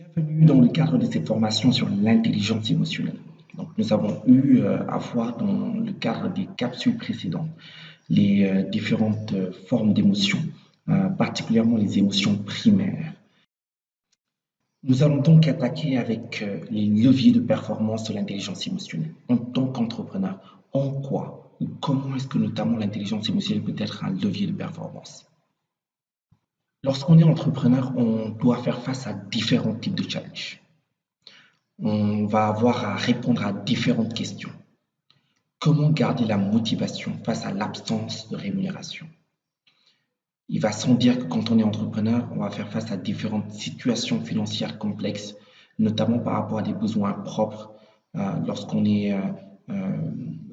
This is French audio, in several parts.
Bienvenue dans le cadre de ces formations sur l'intelligence émotionnelle. Donc, nous avons eu à voir dans le cadre des capsules précédentes les différentes formes d'émotions, particulièrement les émotions primaires. Nous allons donc attaquer avec les leviers de performance de l'intelligence émotionnelle. En tant qu'entrepreneur, en quoi ou comment est-ce que notamment l'intelligence émotionnelle peut être un levier de performance? Lorsqu'on est entrepreneur, on doit faire face à différents types de challenges. On va avoir à répondre à différentes questions. Comment garder la motivation face à l'absence de rémunération? Il va sans dire que quand on est entrepreneur, on va faire face à différentes situations financières complexes, notamment par rapport à des besoins propres, lorsqu'on est euh,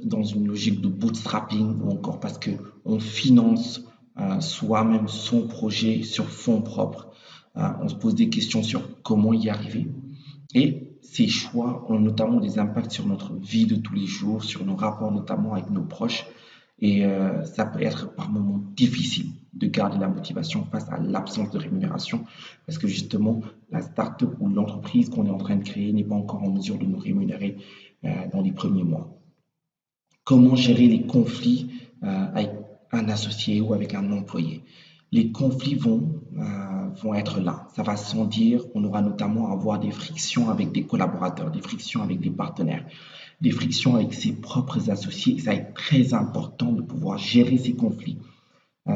dans une logique de bootstrapping ou encore parce qu'on finance soi-même son projet sur fonds propres. On se pose des questions sur comment y arriver. Et ces choix ont notamment des impacts sur notre vie de tous les jours, sur nos rapports notamment avec nos proches. Et ça peut être par moments difficile de garder la motivation face à l'absence de rémunération parce que justement, la start-up ou l'entreprise qu'on est en train de créer n'est pas encore en mesure de nous rémunérer dans les premiers mois. Comment gérer les conflits avec un associé ou avec un employé? Les conflits vont être là. Ça va sans dire. On aura notamment à avoir des frictions avec des collaborateurs, des frictions avec des partenaires, des frictions avec ses propres associés. Et ça va être très important de pouvoir gérer ces conflits euh,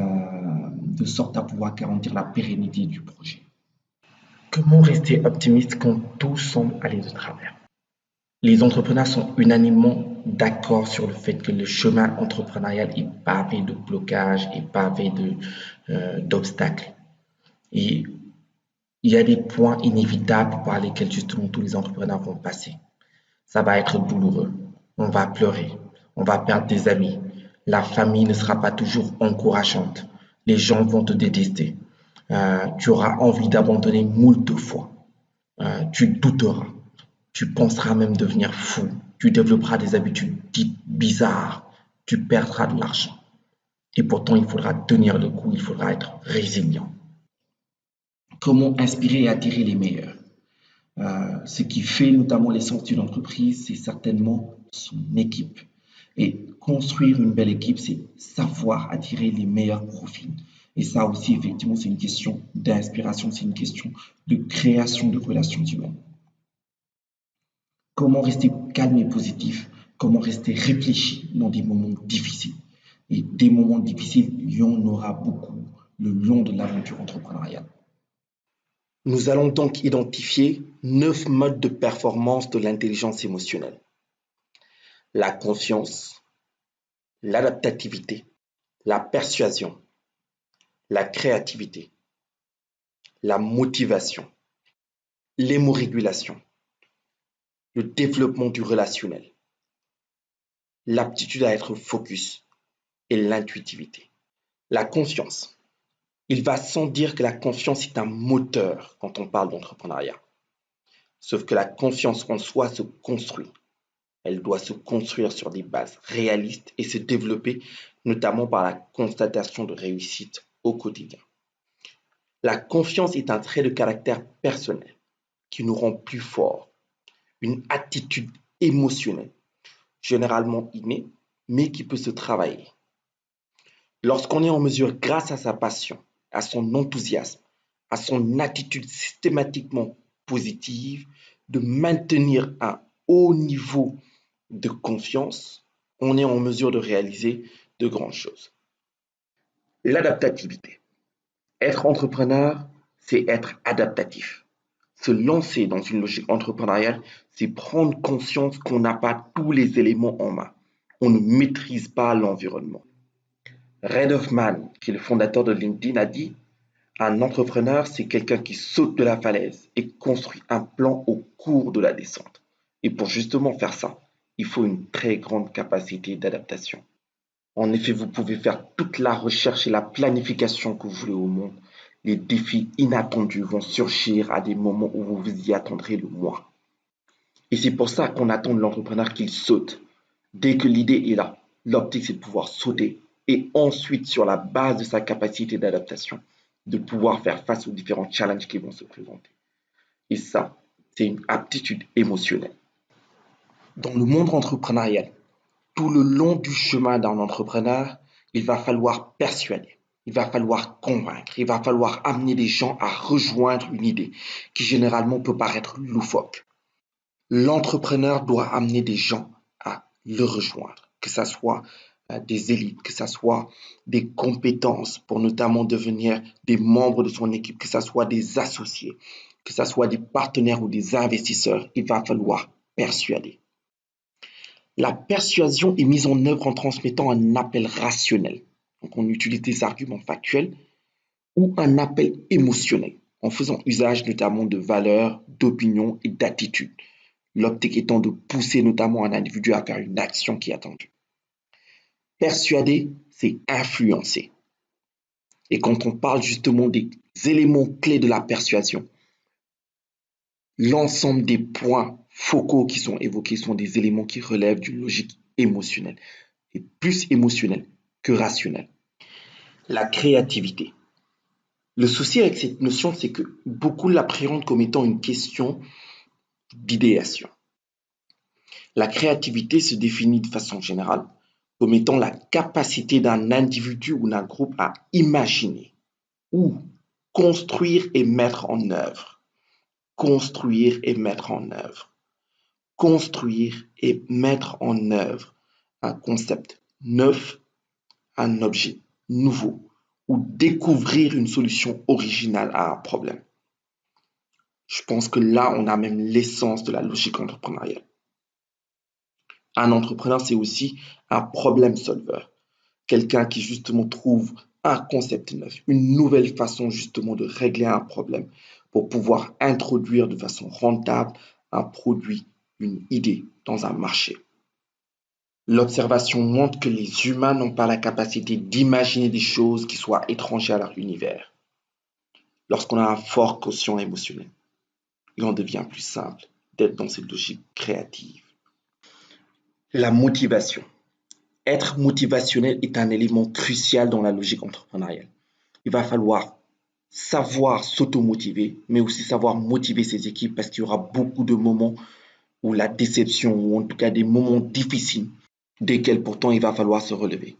de sorte à pouvoir garantir la pérennité du projet. Comment rester optimiste quand tout semble aller de travers? Les entrepreneurs sont unanimement d'accord sur le fait que le chemin entrepreneurial est pavé de blocages et pavé d'obstacles. Et il y a des points inévitables par lesquels justement tous les entrepreneurs vont passer. Ça va être douloureux, on va pleurer, on va perdre des amis, la famille ne sera pas toujours encourageante, les gens vont te détester, tu auras envie d'abandonner moult fois, tu douteras, tu penseras même devenir fou, tu développeras des habitudes dites bizarres, tu perdras de l'argent. Et pourtant, il faudra tenir le coup, il faudra être résilient. Comment inspirer et attirer les meilleurs? Ce qui fait notamment l'essence d'une entreprise, c'est certainement son équipe. Et construire une belle équipe, c'est savoir attirer les meilleurs profils. Et ça aussi, effectivement, c'est une question d'inspiration, c'est une question de création de relations humaines. Comment rester calme et positif? Comment rester réfléchi dans des moments difficiles? Et des moments difficiles, il y en aura beaucoup le long de l'aventure entrepreneuriale. Nous allons donc identifier 9 modes de performance de l'intelligence émotionnelle. La confiance, l'adaptativité, la persuasion, la créativité, la motivation, l'hémorégulation, le développement du relationnel, l'aptitude à être focus et l'intuitivité. La confiance. Il va sans dire que la confiance est un moteur quand on parle d'entrepreneuriat. Sauf que la confiance en soi se construit. Elle doit se construire sur des bases réalistes et se développer notamment par la constatation de réussite au quotidien. La confiance est un trait de caractère personnel qui nous rend plus forts, une attitude émotionnelle, généralement innée, mais qui peut se travailler. Lorsqu'on est en mesure, grâce à sa passion, à son enthousiasme, à son attitude systématiquement positive, de maintenir un haut niveau de confiance, on est en mesure de réaliser de grandes choses. L'adaptativité. Être entrepreneur, c'est être adaptatif. Se lancer dans une logique entrepreneuriale, c'est prendre conscience qu'on n'a pas tous les éléments en main. On ne maîtrise pas l'environnement. Reid Hoffman, qui est le fondateur de LinkedIn, a dit: un entrepreneur, c'est quelqu'un qui saute de la falaise et construit un plan au cours de la descente. Et pour justement faire ça, il faut une très grande capacité d'adaptation. En effet, vous pouvez faire toute la recherche et la planification que vous voulez au monde. Les défis inattendus vont surgir à des moments où vous vous y attendrez le moins. Et c'est pour ça qu'on attend de l'entrepreneur qu'il saute. Dès que l'idée est là, l'optique c'est de pouvoir sauter et ensuite, sur la base de sa capacité d'adaptation, de pouvoir faire face aux différents challenges qui vont se présenter. Et ça, c'est une aptitude émotionnelle. Dans le monde entrepreneurial, tout le long du chemin d'un entrepreneur, il va falloir persuader, il va falloir convaincre, il va falloir amener les gens à rejoindre une idée qui généralement peut paraître loufoque. L'entrepreneur doit amener des gens à le rejoindre, que ce soit des élites, que ce soit des compétences pour notamment devenir des membres de son équipe, que ce soit des associés, que ce soit des partenaires ou des investisseurs. Il va falloir persuader. La persuasion est mise en œuvre en transmettant un appel rationnel. Donc, on utilise des arguments factuels ou un appel émotionnel en faisant usage notamment de valeurs, d'opinions et d'attitudes. L'optique étant de pousser notamment un individu à faire une action qui est attendue. Persuader, c'est influencer. Et quand on parle justement des éléments clés de la persuasion, l'ensemble des points focaux qui sont évoqués sont des éléments qui relèvent d'une logique émotionnelle, et plus émotionnelle que rationnelle. La créativité. Le souci avec cette notion, c'est que beaucoup l'appréhendent comme étant une question d'idéation. La créativité se définit de façon générale comme étant la capacité d'un individu ou d'un groupe à imaginer ou construire et mettre en œuvre. Construire et mettre en œuvre. Construire et mettre en œuvre un concept neuf, un objet nouveau ou découvrir une solution originale à un problème. Je pense que là, on a même l'essence de la logique entrepreneuriale. Un entrepreneur, c'est aussi un problem solver. Quelqu'un qui justement trouve un concept neuf, une nouvelle façon justement de régler un problème pour pouvoir introduire de façon rentable un produit, une idée dans un marché. L'observation montre que les humains n'ont pas la capacité d'imaginer des choses qui soient étrangères à leur univers. Lorsqu'on a un fort quotient émotionnel, il en devient plus simple d'être dans cette logique créative. La motivation. Être motivationnel est un élément crucial dans la logique entrepreneuriale. Il va falloir savoir s'automotiver, mais aussi savoir motiver ses équipes parce qu'il y aura beaucoup de moments où la déception, ou en tout cas des moments difficiles, desquels pourtant il va falloir se relever.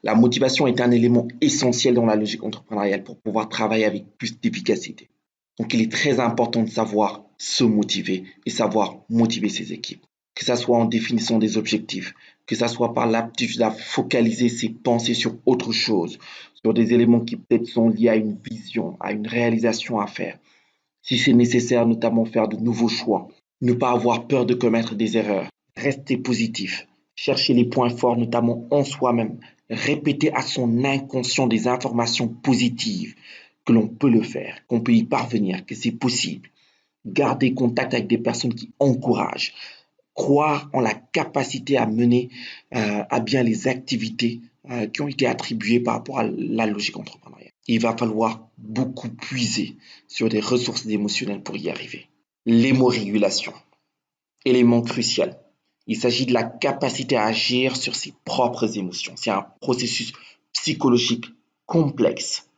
La motivation est un élément essentiel dans la logique entrepreneuriale pour pouvoir travailler avec plus d'efficacité. Donc il est très important de savoir se motiver et savoir motiver ses équipes. Que ce soit en définissant des objectifs, que ce soit par l'aptitude à focaliser ses pensées sur autre chose, sur des éléments qui peut-être sont liés à une vision, à une réalisation à faire. Si c'est nécessaire, notamment faire de nouveaux choix, ne pas avoir peur de commettre des erreurs, rester positif, chercher les points forts, notamment en soi-même, répéter à son inconscient des informations positives, que l'on peut le faire, qu'on peut y parvenir, que c'est possible. Garder contact avec des personnes qui encouragent, croire en la capacité à mener à bien les activités qui ont été attribuées par rapport à la logique entrepreneuriale. Il va falloir beaucoup puiser sur des ressources émotionnelles pour y arriver. L'hémorégulation, élément crucial. Il s'agit de la capacité à agir sur ses propres émotions. C'est un processus psychologique complexe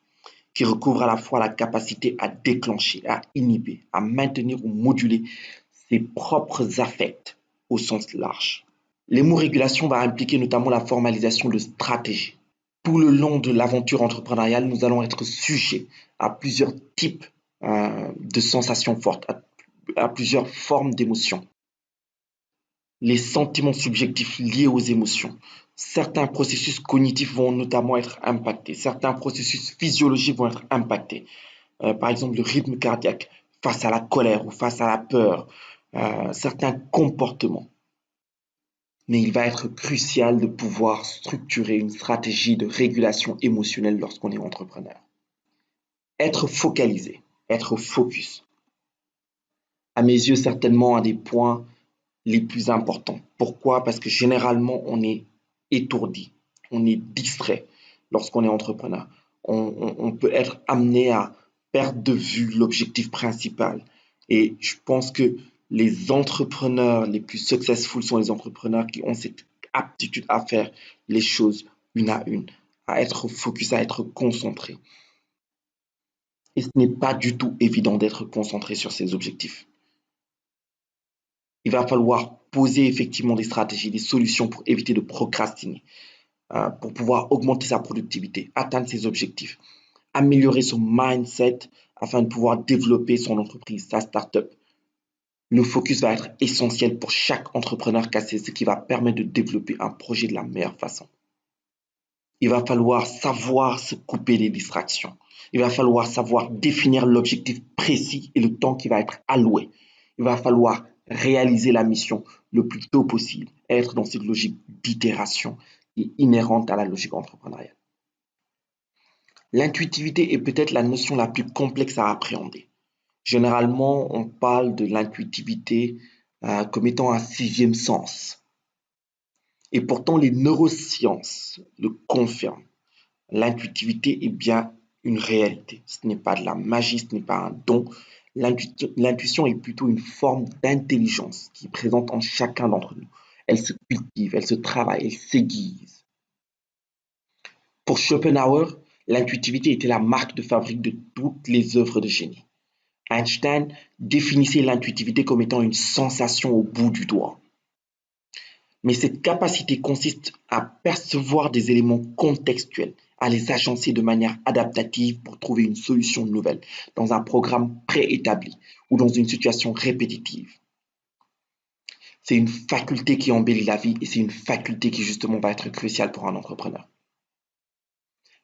qui recouvre à la fois la capacité à déclencher, à inhiber, à maintenir ou moduler ses propres affects au sens large. L'hémorégulation va impliquer notamment la formalisation de stratégies. Tout le long de l'aventure entrepreneuriale, nous allons être sujets à plusieurs types de sensations fortes, à plusieurs formes d'émotions. Les sentiments subjectifs liés aux émotions. Certains processus cognitifs vont notamment être impactés. Certains processus physiologiques vont être impactés. Par exemple, le rythme cardiaque face à la colère ou face à la peur. Certains comportements. Mais il va être crucial de pouvoir structurer une stratégie de régulation émotionnelle lorsqu'on est entrepreneur. Être focalisé, être focus. À mes yeux, certainement un des points les plus importants. Pourquoi? Parce que généralement, on est étourdi, on est distrait lorsqu'on est entrepreneur. On peut être amené à perdre de vue l'objectif principal. Et je pense que les entrepreneurs les plus successful sont les entrepreneurs qui ont cette aptitude à faire les choses une à une, à être focus, à être concentré. Et ce n'est pas du tout évident d'être concentré sur ses objectifs. Il va falloir poser effectivement des stratégies, des solutions pour éviter de procrastiner, pour pouvoir augmenter sa productivité, atteindre ses objectifs, améliorer son mindset afin de pouvoir développer son entreprise, sa startup. Le focus va être essentiel pour chaque entrepreneur car c'est ce qui va permettre de développer un projet de la meilleure façon. Il va falloir savoir se couper des distractions. Il va falloir savoir définir l'objectif précis et le temps qui va être alloué. Il va falloir réaliser la mission le plus tôt possible, être dans cette logique d'itération qui est inhérente à la logique entrepreneuriale. L'intuitivité est peut-être la notion la plus complexe à appréhender. Généralement, on parle de l'intuitivité comme étant un sixième sens. Et pourtant, les neurosciences le confirment. L'intuitivité est bien une réalité. Ce n'est pas de la magie, ce n'est pas un don. L'intuition est plutôt une forme d'intelligence qui est présente en chacun d'entre nous. Elle se cultive, elle se travaille, elle s'aiguise. Pour Schopenhauer, l'intuitivité était la marque de fabrique de toutes les œuvres de génie. Einstein définissait l'intuitivité comme étant une sensation au bout du doigt. Mais cette capacité consiste à percevoir des éléments contextuels, à les agencer de manière adaptative pour trouver une solution nouvelle dans un programme préétabli ou dans une situation répétitive. C'est une faculté qui embellit la vie et c'est une faculté qui justement va être cruciale pour un entrepreneur.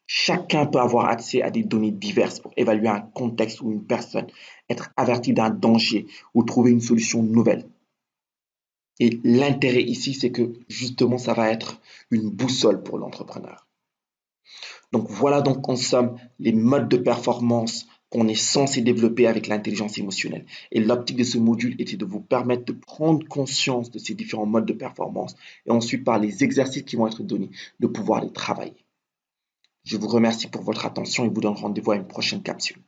Chacun peut avoir accès à des données diverses pour évaluer un contexte ou une personne, être averti d'un danger ou trouver une solution nouvelle. Et l'intérêt ici, c'est que justement, ça va être une boussole pour l'entrepreneur. Donc voilà donc en somme les modes de performance qu'on est censé développer avec l'intelligence émotionnelle. Et l'optique de ce module était de vous permettre de prendre conscience de ces différents modes de performance et ensuite par les exercices qui vont être donnés, de pouvoir les travailler. Je vous remercie pour votre attention et vous donne rendez-vous à une prochaine capsule.